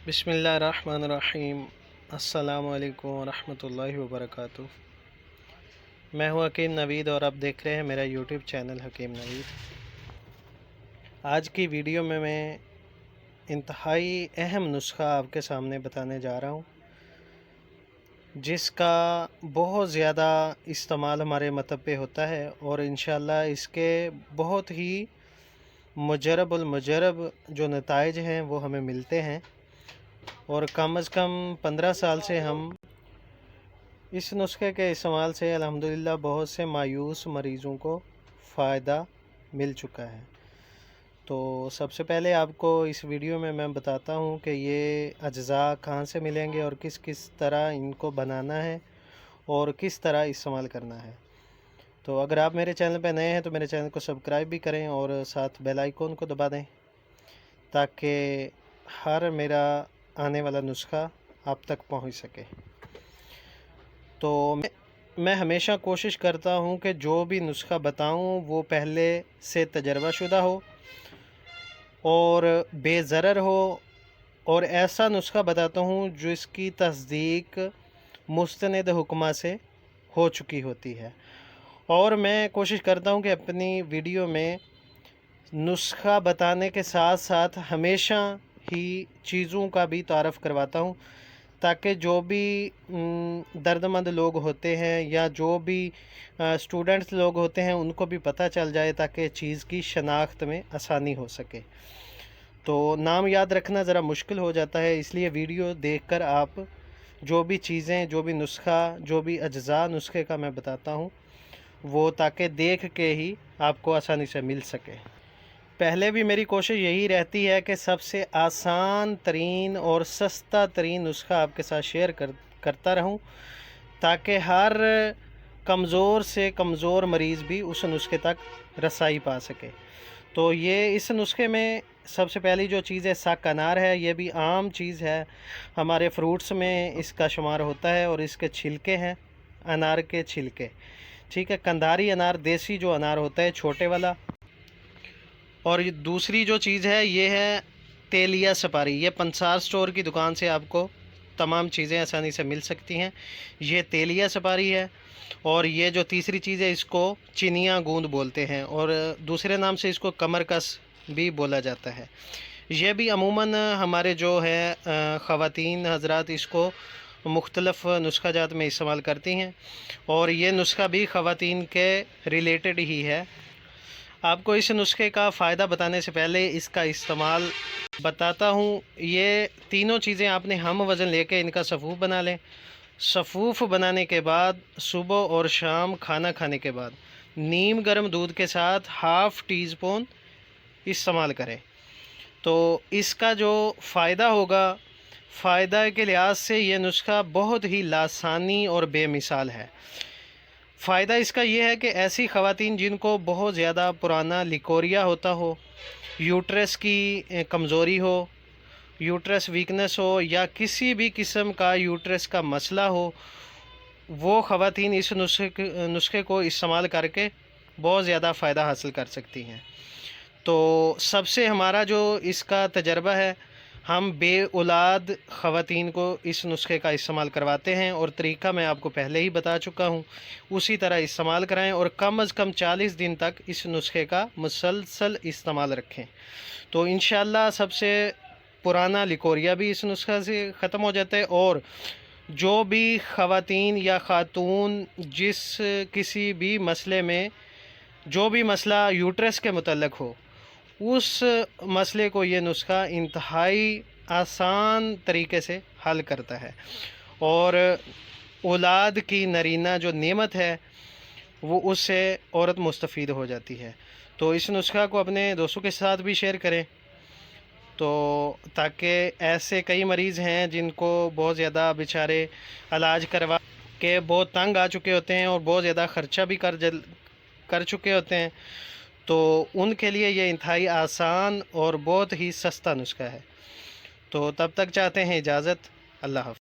بسم اللہ الرحمن الرحیم۔ السلام علیکم ورحمۃ اللہ وبرکاتہ۔ میں ہوں حکیم نوید اور آپ دیکھ رہے ہیں میرا یوٹیوب چینل حکیم نوید۔ آج کی ویڈیو میں انتہائی اہم نسخہ آپ کے سامنے بتانے جا رہا ہوں، جس کا بہت زیادہ استعمال ہمارے مطلب پہ ہوتا ہے اور انشاءاللہ اس کے بہت ہی مجرب المجرب جو نتائج ہیں وہ ہمیں ملتے ہیں، اور کم از کم 15 سال سے ہم اس نسخے کے استعمال سے الحمدللہ بہت سے مایوس مریضوں کو فائدہ مل چکا ہے۔ تو سب سے پہلے آپ کو اس ویڈیو میں بتاتا ہوں کہ یہ اجزاء کہاں سے ملیں گے اور کس طرح ان کو بنانا ہے اور کس طرح استعمال کرنا ہے۔ تو اگر آپ میرے چینل پہ نئے ہیں تو میرے چینل کو سبسکرائب بھی کریں اور ساتھ بیل آئیکن کو دبا دیں، تاکہ ہر میرا آنے والا نسخہ آپ تک پہنچ سکے۔ تو میں ہمیشہ کوشش کرتا ہوں کہ جو بھی نسخہ بتاؤں وہ پہلے سے تجربہ شدہ ہو اور بے ضرر ہو، اور ایسا نسخہ بتاتا ہوں جس کی تصدیق مستند حکمہ سے ہو چکی ہوتی ہے، اور میں کوشش کرتا ہوں کہ اپنی ویڈیو میں نسخہ بتانے کے ساتھ ساتھ ہمیشہ ہی چیزوں کا بھی تعارف کرواتا ہوں، تاکہ جو بھی درد مند لوگ ہوتے ہیں یا جو بھی اسٹوڈنٹس لوگ ہوتے ہیں ان کو بھی پتہ چل جائے، تاکہ چیز کی شناخت میں آسانی ہو سکے۔ تو نام یاد رکھنا ذرا مشکل ہو جاتا ہے، اس لیے ویڈیو دیکھ کر آپ جو بھی چیزیں، جو بھی نسخہ، جو بھی اجزاء نسخے کا میں بتاتا ہوں وہ تاکہ دیکھ کے ہی آپ کو آسانی سے مل سکے۔ پہلے بھی میری کوشش یہی رہتی ہے کہ سب سے آسان ترین اور سستا ترین نسخہ آپ کے ساتھ شیئر کرتا رہوں، تاکہ ہر کمزور سے کمزور مریض بھی اس نسخے تک رسائی پا سکے۔ تو یہ اس نسخے میں سب سے پہلی جو چیز ہے ساک انار ہے۔ یہ بھی عام چیز ہے، ہمارے فروٹس میں اس کا شمار ہوتا ہے، اور اس کے چھلکے ہیں، انار کے چھلکے، ٹھیک ہے، کندھاری انار، دیسی جو انار ہوتا ہے چھوٹے والا۔ اور یہ دوسری جو چیز ہے یہ ہے تیلیہ سپاری۔ یہ پنسار سٹور کی دکان سے آپ کو تمام چیزیں آسانی سے مل سکتی ہیں۔ یہ تیلیہ سپاری ہے، اور یہ جو تیسری چیز ہے اس کو چینیاں گوند بولتے ہیں، اور دوسرے نام سے اس کو کمر کس بھی بولا جاتا ہے۔ یہ بھی عموماً ہمارے جو ہے خواتین حضرات اس کو مختلف نسخہ جات میں استعمال کرتی ہیں، اور یہ نسخہ بھی خواتین کے ریلیٹڈ ہی ہے۔ آپ کو اس نسخے کا فائدہ بتانے سے پہلے اس کا استعمال بتاتا ہوں۔ یہ تینوں چیزیں آپ نے ہم وزن لے کے ان کا صفوف بنا لیں۔ صفوف بنانے کے بعد صبح اور شام کھانا کھانے کے بعد نیم گرم دودھ کے ساتھ ½ ٹی اسپون استعمال کریں۔ تو اس کا جو فائدہ ہوگا، فائدہ کے لحاظ سے یہ نسخہ بہت ہی لاسانی اور بے مثال ہے۔ فائدہ اس کا یہ ہے کہ ایسی خواتین جن کو بہت زیادہ پرانا لیکوریا ہوتا ہو، یوٹرس کی کمزوری ہو، یوٹرس ویکنس ہو، یا کسی بھی قسم کا یوٹرس کا مسئلہ ہو، وہ خواتین اس نسخے کو استعمال کر کے بہت زیادہ فائدہ حاصل کر سکتی ہیں۔ تو سب سے ہمارا جو اس کا تجربہ ہے، ہم بے اولاد خواتین کو اس نسخے کا استعمال کرواتے ہیں، اور طریقہ میں آپ کو پہلے ہی بتا چکا ہوں، اسی طرح استعمال کرائیں، اور کم از کم 40 دن تک اس نسخے کا مسلسل استعمال رکھیں۔ تو انشاءاللہ سب سے پرانا لیکوریا بھی اس نسخہ سے ختم ہو جاتا ہے، اور جو بھی خواتین یا خاتون جس کسی بھی مسئلے میں، جو بھی مسئلہ یوٹرس کے متعلق ہو، اس مسئلے کو یہ نسخہ انتہائی آسان طریقے سے حل کرتا ہے، اور اولاد کی نرینہ جو نعمت ہے وہ اس سے عورت مستفید ہو جاتی ہے۔ تو اس نسخہ کو اپنے دوستوں کے ساتھ بھی شیئر کریں، تو تاکہ ایسے کئی مریض ہیں جن کو بہت زیادہ بیچارے علاج کروا کے بہت تنگ آ چکے ہوتے ہیں اور بہت زیادہ خرچہ بھی کر چکے ہوتے ہیں، تو ان کے لیے یہ انتہائی آسان اور بہت ہی سستا نسخہ ہے۔ تو تب تک چاہتے ہیں اجازت، اللہ حافظ۔